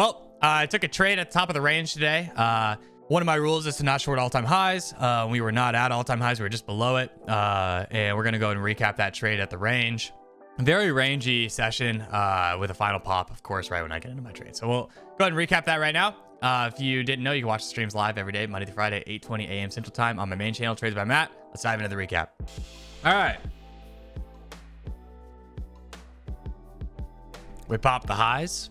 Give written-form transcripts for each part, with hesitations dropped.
Well, I took a trade at the top of the range today. One of my rules is to not short all-time highs. We were not at all-time highs. We were just below it. And we're going to go and recap that trade at the range. Very rangy session with a final pop, of course, right when I get into my trade. So we'll go ahead and recap that right now. If you didn't know, you can watch the streams live every day, Monday through Friday, 8:20 a.m. Central Time on my main channel, Trades by Matt. Let's dive into the recap. All right. We popped the highs.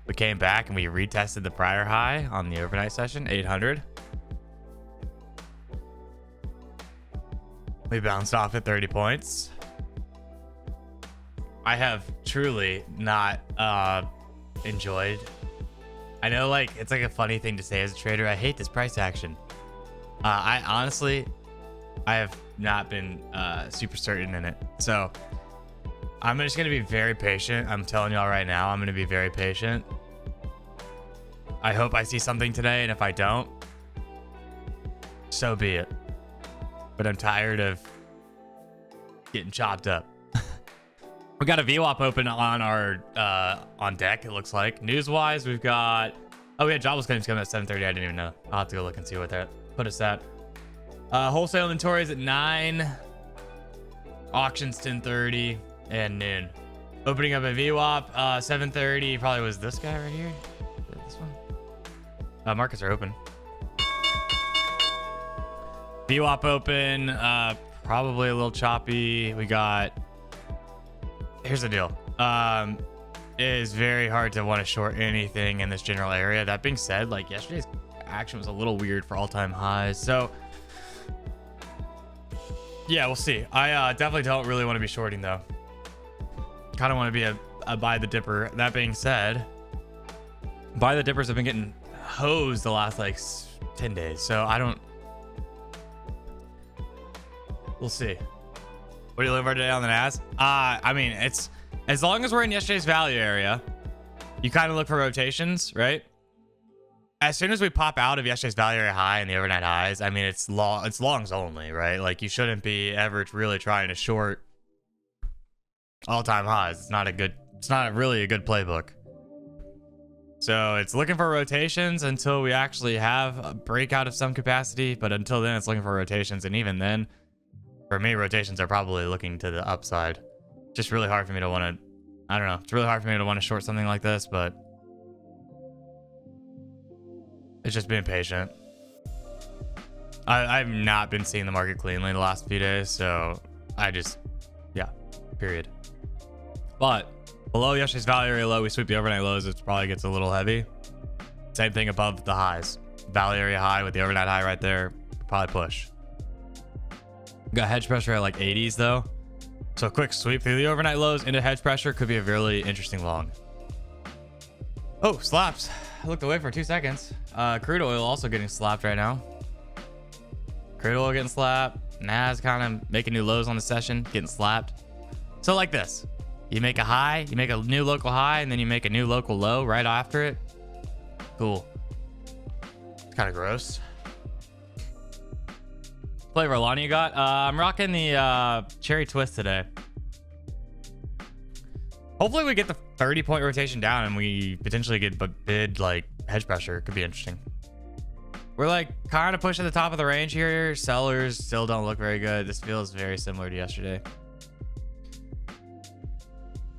We came back and we retested the prior high on the overnight session, 800. We bounced off at 30 points. I have truly not enjoyed. I know, like, it's like a funny thing to say as a trader. I hate this price action. I honestly, I have not been super certain in it. So I'm just going to be very patient. I'm telling y'all right now, I'm going to be very patient. I hope I see something today, and if I don't, so be it. But I'm tired of getting chopped up. We got a VWAP open on our on deck, it looks like. News-wise, we've got... Oh, we had jobless claims coming at 7:30. I didn't even know. I'll have to go look and see what that put us at. Wholesale inventory is at 9. Auctions 10:30 and noon. Opening up a VWAP 7:30 probably was this guy right here. This one. Markets are open. VWAP open. Probably a little choppy. We got... Here's the deal. It is very hard to want to short anything in this general area. That being said, like, yesterday's action was a little weird for all-time highs. So yeah, we'll see. I definitely don't really want to be shorting though. Kind of want to be a buy the dipper. That being said, buy the dippers have been getting hosed the last like 10 days. So I don't... We'll see. What do you live for today on the NAS? I mean, it's as long as we're in yesterday's value area, you kind of look for rotations, right? As soon as we pop out of yesterday's value area high and the overnight highs, I mean, it's longs only, right? Like, you shouldn't be ever really trying to short all-time highs. It's not really a good playbook. So it's looking for rotations until we actually have a breakout of some capacity. But until then, it's looking for rotations. And even then, for me, rotations are probably looking to the upside. Just really hard for me to want to... I don't know. It's really hard for me to want to short something like this, but... It's just being patient. I've not been seeing the market cleanly the last few days, so I just... Yeah, period. But below yesterday's value area low, we sweep the overnight lows. It probably gets a little heavy. Same thing above the highs. Value area high with the overnight high right there. Probably push. Got hedge pressure at like 80s though. So a quick sweep through the overnight lows into hedge pressure could be a really interesting long. Oh, slaps. I looked away for 2 seconds. Crude oil also getting slapped right now. Crude oil getting slapped. NAS kind of making new lows on the session, getting slapped. So like this. You make a high, you make a new local high, and then you make a new local low right after it. Cool. It's kind of gross. Flavor Alani you got? I'm rocking the cherry twist today. Hopefully we get the 30-point rotation down and we potentially get bid like hedge pressure. Could be interesting. We're like kind of pushing the top of the range here. Sellers still don't look very good. This feels very similar to yesterday.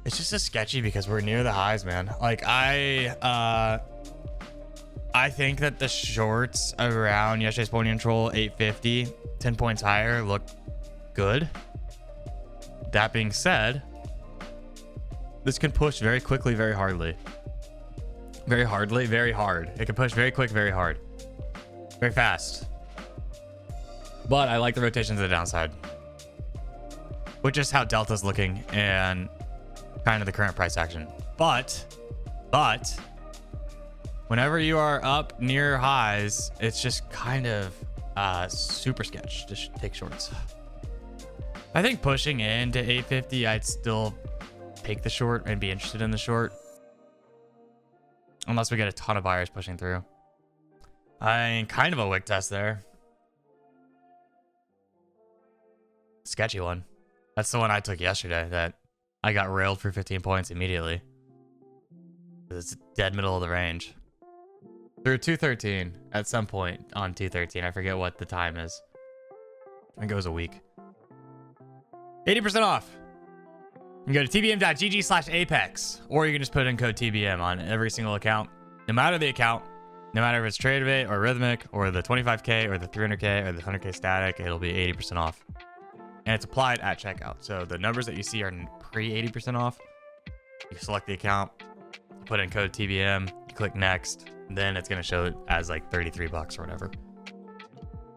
It's just a sketchy because we're near the highs, man. Like I think that the shorts around yesterday's point control 850, 10 points higher look good. That being said, this can push very quickly, very hardly. Very hardly, very hard. It can push very quick, very hard. Very fast. But I like the rotation to the downside. Which is how Delta's looking and kind of the current price action. But whenever you are up near highs, it's just kind of super sketch to take shorts. I think pushing into 850, I'd still take the short and be interested in the short. Unless we get a ton of buyers pushing through. I mean, kind of a wick test there. Sketchy one. That's the one I took yesterday that I got railed for 15 points immediately. It's dead middle of the range. Through 213 at some point on 213. I forget what the time is. I think it was a week. 80% off. You can go to tbm.gg/apex, or you can just put in code TBM on every single account. No matter the account, no matter if it's TradeAway or Rhythmic or the 25K or the 300K or the 100K static, it'll be 80% off. And it's applied at checkout. So the numbers that you see are pre 80% off. You select the account, you put in code TBM, you click next, then it's going to show it as like 33 bucks or whatever.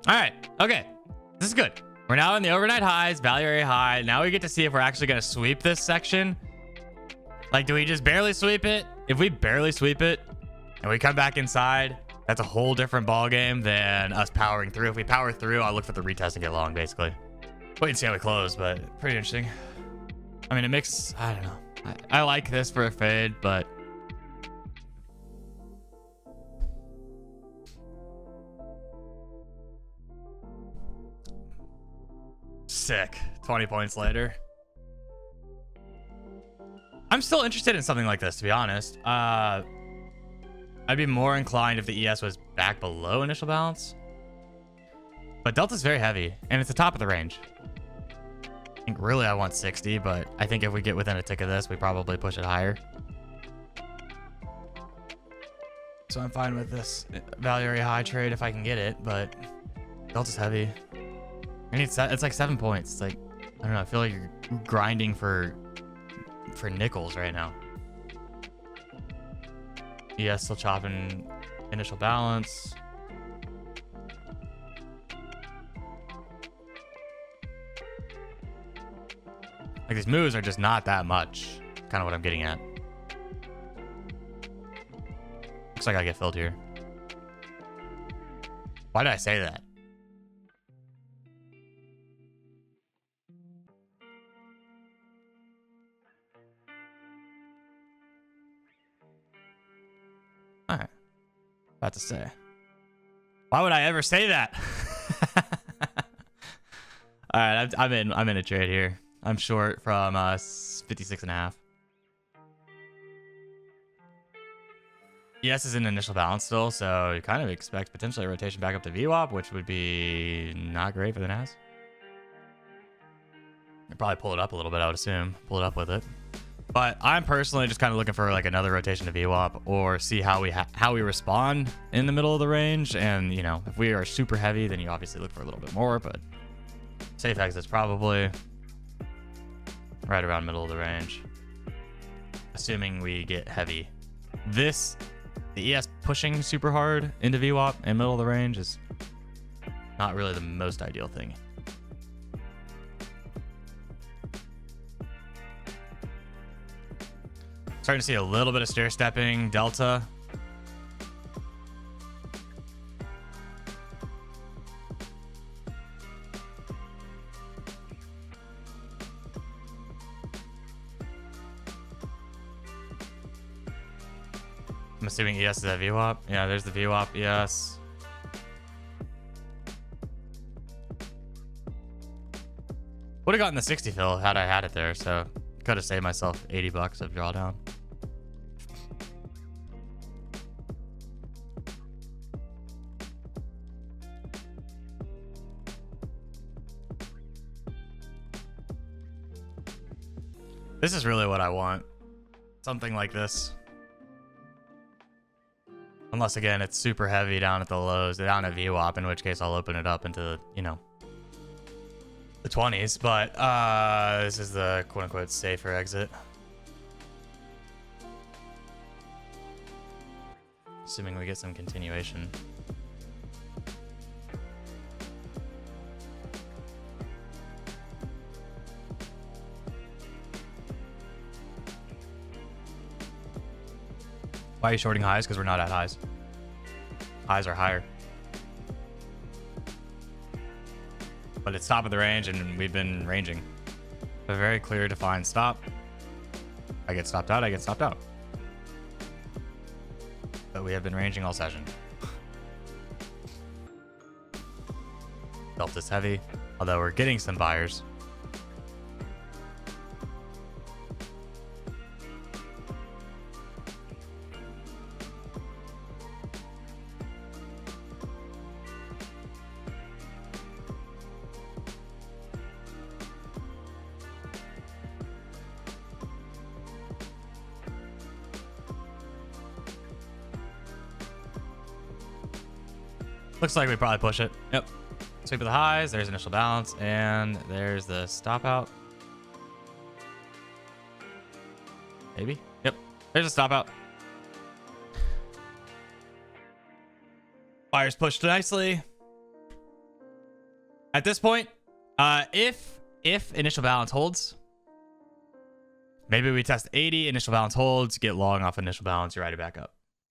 All right. Okay. This is good. We're now in the overnight highs, value area high. Now we get to see if we're actually going to sweep this section. Like, do we just barely sweep it? If we barely sweep it and we come back inside, that's a whole different ball game than us powering through. If we power through, I'll look for the retest and get long, basically. Wait and see how we close, but pretty interesting. I mean, it makes, I don't know. I like this for a fade, but sick. 20 points later. I'm still interested in something like this, to be honest. I'd be more inclined if the ES was back below initial balance. But Delta's very heavy, and it's the top of the range. I think really I want 60, but I think if we get within a tick of this, we probably push it higher. So I'm fine with this value area high trade if I can get it, but Delta's heavy. I need it's like 7 points. It's like, I don't know, I feel like you're grinding for nickels right now. ES still chopping initial balance. Like, these moves are just not that much. Kind of what I'm getting at. Looks like I get filled here. Why did I say that? All right. About to say. Why would I ever say that? All right, I'm in a trade here. I'm short from 56.5. ES is in initial balance still, so you kind of expect potentially a rotation back up to VWAP, which would be not great for the NAS. You'd probably pull it up a little bit, I would assume. Pull it up with it. But I'm personally just kind of looking for like another rotation to VWAP, or see how we respond in the middle of the range. And, you know, if we are super heavy, then you obviously look for a little bit more, but safe exits probably right around middle of the range, assuming we get heavy. The ES pushing super hard into VWAP and middle of the range is not really the most ideal thing. Starting to see a little bit of stair stepping Delta. I'm assuming ES is at VWAP. Yeah, there's the VWAP ES. Would have gotten the 60 fill had I had it there, so could have saved myself 80 bucks of drawdown. This is really what I want. Something like this. Unless, again, it's super heavy down at the lows, down at VWAP, in which case I'll open it up into, you know, the 20s. But this is the quote-unquote safer exit. Assuming we get some continuation. Why are you shorting highs? Because we're not at highs. Highs are higher. But it's top of the range, and we've been ranging. A very clear, defined stop. I get stopped out, I get stopped out. But we have been ranging all session. Delta's heavy, although we're getting some buyers. Looks like we probably push it. Yep. Sweep of the highs. There's initial balance. And there's the stop out. Maybe. Yep. There's a stop out. Buyers pushed nicely. At this point, if initial balance holds, maybe we test 80, initial balance holds, get long off initial balance, you ride it back up.